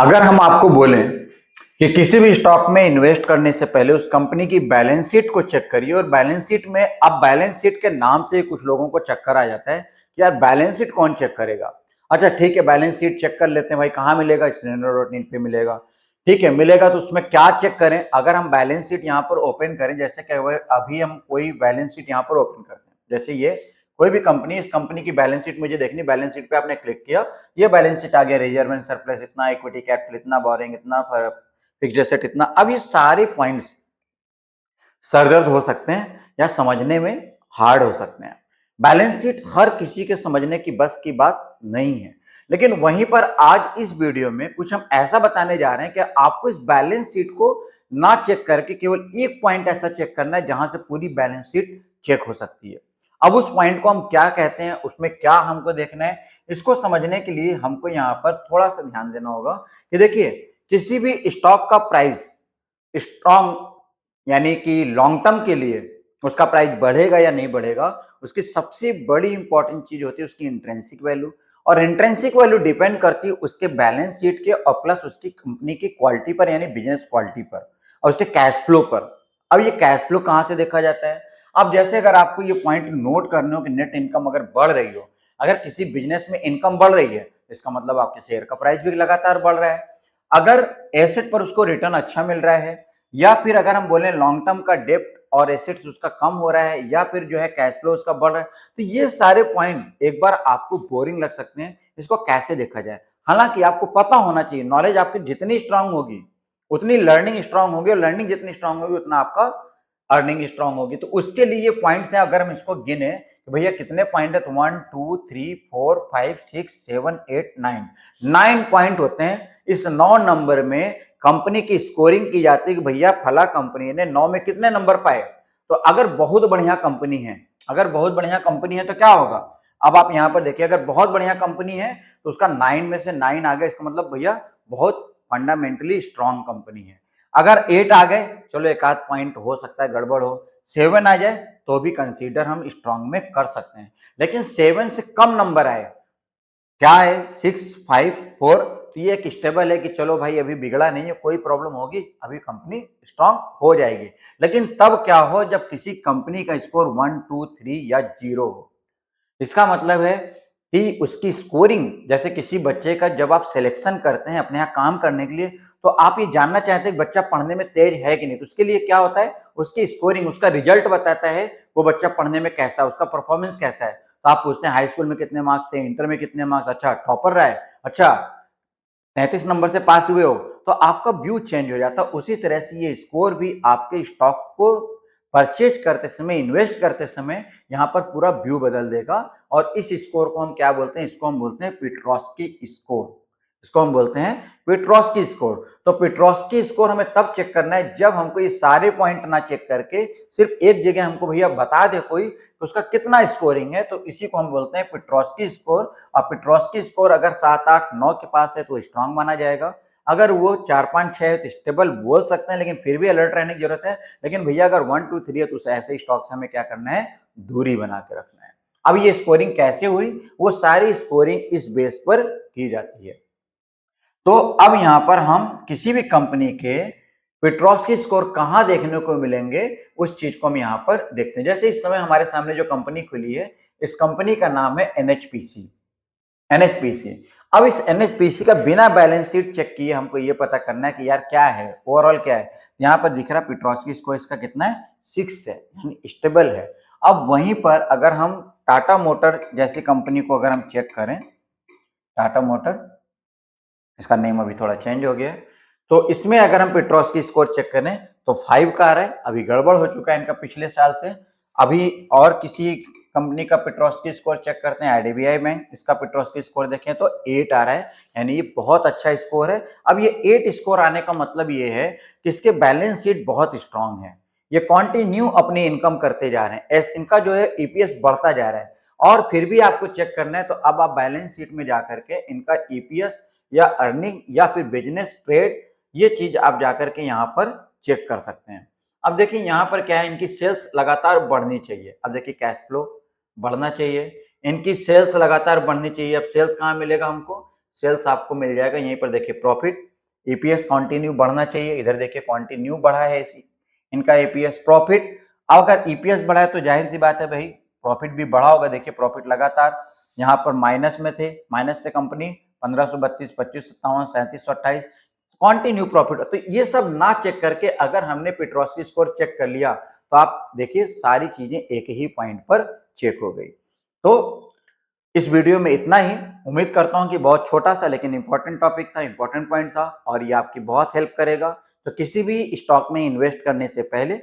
अगर हम आपको बोलें कि किसी भी स्टॉक में इन्वेस्ट करने से पहले उस कंपनी की बैलेंस शीट को चेक करिए और बैलेंस शीट में अब बैलेंस शीट के नाम से ही कुछ लोगों को चक्कर आ जाता है कि यार बैलेंस शीट कौन चेक करेगा। अच्छा ठीक है, बैलेंस शीट चेक कर लेते हैं भाई, कहाँ मिलेगा? स्टैंडर्ड पे मिलेगा। ठीक है, मिलेगा तो उसमें क्या चेक करें? अगर हम बैलेंस शीट यहाँ पर ओपन करें, जैसे कि अभी हम कोई बैलेंस शीट यहाँ पर ओपन करते हैं, जैसे ये कोई भी कंपनी, इस कंपनी की बैलेंस शीट मुझे देखनी, बैलेंस शीट पे आपने क्लिक किया, ये बैलेंस शीट आ गया, रिजर्व एंड सरप्लस इतना, इक्विटी कैपिटल इतना, बोरिंग इतना, फिक्स्ड एसेट इतना। अब ये सारे पॉइंट्स सरदर्द हो सकते हैं या समझने में हार्ड हो सकते हैं। बैलेंस शीट हर किसी के समझने की बस की बात नहीं है, लेकिन वहीं पर आज इस वीडियो में कुछ हम ऐसा बताने जा रहे हैं कि आपको इस बैलेंस शीट को ना चेक करके केवल एक पॉइंट ऐसा चेक करना है जहां से पूरी बैलेंस शीट चेक हो सकती है। अब उस पॉइंट को हम क्या कहते हैं, उसमें क्या हमको देखना है, इसको समझने के लिए हमको यहाँ पर थोड़ा सा ध्यान देना होगा कि देखिए, किसी भी स्टॉक का प्राइस स्ट्रॉन्ग यानी कि लॉन्ग टर्म के लिए उसका प्राइस बढ़ेगा या नहीं बढ़ेगा, उसकी सबसे बड़ी इंपॉर्टेंट चीज होती है उसकी इंट्रिंसिक वैल्यू। और इंट्रिंसिक वैल्यू डिपेंड करती है उसके बैलेंस शीट के और प्लस उसकी कंपनी की क्वालिटी पर, यानी बिजनेस क्वालिटी पर और उसके कैश फ्लो पर। अब ये कैश फ्लो कहां से देखा जाता है? अब जैसे अगर आपको ये पॉइंट नोट करने हो कि नेट इनकम अगर बढ़ रही हो, अगर किसी बिजनेस में इनकम बढ़ रही है, इसका मतलब आपके शेयर का प्राइस भी लगातार बढ़ रहा है। अगर एसेट पर उसको रिटर्न अच्छा मिल रहा है, या फिर अगर हम बोलें लॉन्ग टर्म का डेप्ट और एसेट्स उसका कम हो रहा है, या फिर जो है कैश फ्लो उसका बढ़ रहा है, तो ये सारे पॉइंट एक बार आपको बोरिंग लग सकते हैं। इसको कैसे देखा जाए? हालांकि आपको पता होना चाहिए, नॉलेज आपकी जितनी स्ट्रांग होगी उतनी लर्निंग स्ट्रांग होगी, और लर्निंग जितनी स्ट्रांग होगी उतना आपका अर्निंग स्ट्रांग होगी। तो उसके लिए ये पॉइंट्स हैं, अगर हम इसको गिने तो भैया कितने पॉइंट है, तो 1 2 3 4 5 6 7 8 9 9 पॉइंट होते हैं। इस 9 नंबर में कंपनी की स्कोरिंग की जाती है कि भैया फला कंपनी ने 9 में कितने नंबर पाए। तो अगर बहुत बढ़िया कंपनी है, अगर बहुत बढ़िया कंपनी है तो क्या होगा? अब आप यहां पर देखिए, अगर बहुत बढ़िया कंपनी है तो उसका 9 में से 9 आ गया, इसका मतलब भैया बहुत फंडामेंटली स्ट्रांग कंपनी है। अगर 8 आ गए, चलो एक आध पॉइंट हो सकता है गड़बड़ हो, 7 आ जाए तो भी कंसीडर हम स्ट्रांग में कर सकते हैं। लेकिन 7 से कम नंबर आए, क्या है 6 5 4, तो ये एक स्टेबल है कि चलो भाई अभी बिगड़ा नहीं है, कोई प्रॉब्लम होगी अभी कंपनी स्ट्रांग हो जाएगी। लेकिन तब क्या हो जब किसी कंपनी का स्कोर 1 2 3 या 0 हो। इसका मतलब है कि उसकी स्कोरिंग, जैसे किसी बच्चे का जब आप सिलेक्शन करते हैं अपने यहाँ काम करने के लिए, तो आप ये जानना चाहते हैं कि बच्चा पढ़ने में तेज है कि नहीं। तो उसके लिए क्या होता है, उसकी स्कोरिंग, उसका रिजल्ट बताता है वो बच्चा पढ़ने में कैसा है, उसका परफॉर्मेंस कैसा है। तो आप पूछते हैं हाई स्कूल में कितने मार्क्स थे, इंटर में कितने मार्क्स, अच्छा टॉपर रहा है, अच्छा 33 नंबर से पास हुए हो, तो आपका व्यू चेंज हो जाता है। उसी तरह से ये स्कोर भी आपके स्टॉक को परचेज करते समय, इन्वेस्ट करते समय यहाँ पर पूरा व्यू बदल देगा। और इस स्कोर को हम क्या बोलते हैं? इसको हम बोलते हैं पिट्रोस्की स्कोर। इसको हम बोलते हैं पिट्रोस्की स्कोर। तो पिट्रोस्की स्कोर हमें तब चेक करना है जब हमको ये सारे पॉइंट ना चेक करके सिर्फ एक जगह हमको भैया बता दे कोई तो उसका कितना स्कोरिंग है, तो इसी को हम बोलते हैं पिट्रोस्की स्कोर। और पिट्रोस्की स्कोर अगर 7 8 9 के पास है तो स्ट्रांग माना जाएगा। अगर वो 4 5 6 है तो स्टेबल बोल सकते हैं, लेकिन फिर भी अलर्ट रहने की जरूरत है। लेकिन भैया अगर 1 2 3 है तो ऐसे स्टॉक से हमें क्या करना है? दूरी बना के रखना है। अब ये स्कोरिंग कैसे हुई? वो सारी स्कोरिंग इस बेस पर की जाती है। तो अब यहां पर हम किसी भी कंपनी के पेट्रोस्की स्कोर कहां देखने को मिलेंगे, उस चीज को हम यहां पर देखते हैं। जैसे इस समय हमारे सामने जो कंपनी खुली है, इस कंपनी का नाम है एनएचपीसी। एनएचपीसी। अब इस एनएचपीसी का बिना बैलेंस शीट चेक किए हमको ये पता करना है कि यार क्या है, ओवरऑल क्या है। यहाँ पर दिख रहा है पेट्रोस्की स्कोर इसका कितना है? 6 है, यानी स्टेबल है। अब वहीं पर अगर हम टाटा मोटर जैसी कंपनी को अगर हम चेक करें, टाटा मोटर, इसका नेम अभी थोड़ा चेंज हो गया है, तो इसमें अगर हम पेट्रोस्की स्कोर चेक करें तो 5 का आ रहा है। अभी गड़बड़ हो चुका है इनका पिछले साल से। अभी और किसी कंपनी का पेट्रोस्की स्कोर चेक करते हैं, आईडीबीआई बैंक, इसका पेट्रोस्की स्कोर देखें तो 8 आ रहा है, यानी ये बहुत अच्छा स्कोर है। अब ये 8 स्कोर आने का मतलब ये है कि इसके बैलेंस शीट बहुत स्ट्रांग है, ये कंटिन्यू अपनी इनकम करते जा रहे हैं, इनका जो है ईपीएस बढ़ता जा रहा है। और फिर भी आपको चेक करना है तो अब आप बैलेंस शीट में जाकर के इनका ईपीएस या अर्निंग या फिर बिजनेस ट्रेड, ये चीज आप जाकर के यहाँ पर चेक कर सकते हैं। अब देखिए यहाँ पर क्या है, इनकी सेल्स लगातार बढ़नी चाहिए। अब देखिए कैश फ्लो बढ़ना चाहिए, इनकी सेल्स लगातार बढ़नी चाहिए। अब सेल्स कहाँ मिलेगा हमको? सेल्स आपको मिल जाएगा यहीं पर, देखिए प्रॉफिट ईपीएस कंटिन्यू बढ़ना चाहिए, इधर देखिए कंटिन्यू बढ़ा है इसी इनका ईपीएस। प्रॉफिट, अगर ईपीएस बढ़ा है तो जाहिर सी बात है भाई प्रॉफिट भी बढ़ा होगा। देखिए प्रॉफिट लगातार यहाँ पर माइनस में थे, माइनस से कंपनी 1532, 2557, 3728 कंटिन्यू प्रॉफिट। तो ये सब ना चेक करके अगर हमने पेट्रोसी स्कोर चेक कर लिया तो आप देखिए सारी चीजें एक ही पॉइंट पर चेक हो गई। तो इस वीडियो में इतना ही। उम्मीद करता हूं कि बहुत छोटा सा लेकिन इंपॉर्टेंट टॉपिक था, इंपॉर्टेंट पॉइंट था और ये आपकी बहुत हेल्प करेगा। तो किसी भी स्टॉक में इन्वेस्ट करने से पहले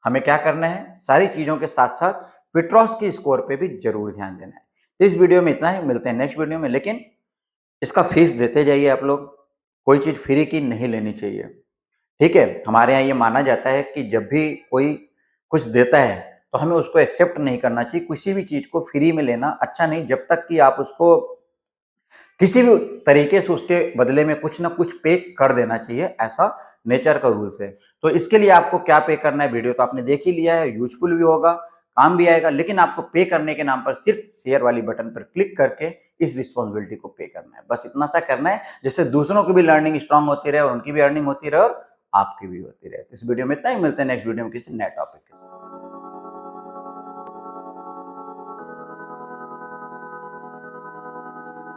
हमें क्या करना है, सारी चीजों के साथ साथ पेट्रोस की स्कोर पे भी जरूर ध्यान देना है। तो इस वीडियो में इतना ही, मिलते हैं नेक्स्ट वीडियो में। लेकिन इसका फीस देते जाइए आप लोग, कोई चीज फ्री की नहीं लेनी चाहिए, ठीक है। हमारे यहाँ ये माना जाता है कि जब भी कोई कुछ देता है तो हमें उसको एक्सेप्ट नहीं करना चाहिए। किसी भी चीज को फ्री में लेना अच्छा नहीं, जब तक कि आप उसको किसी भी तरीके से उसके बदले में कुछ ना कुछ पे कर देना चाहिए, ऐसा नेचर का रूल्स है। तो इसके लिए आपको क्या पे करना है, वीडियो तो आपने देख ही लिया है, यूजफुल भी होगा, काम भी आएगा। लेकिन आपको पे करने के नाम पर सिर्फ शेयर वाली बटन पर क्लिक करके इस रिस्पॉन्सिबिलिटी को पे करना है, बस इतना सा करना है, जिससे दूसरों की भी लर्निंग स्ट्रांग होती रहे और उनकी भी अर्निंग होती रहे और आपकी भी होती रहे। तो इस वीडियो में इतना ही, मिलते हैं नेक्स्ट वीडियो में किसी नए टॉपिक के साथ।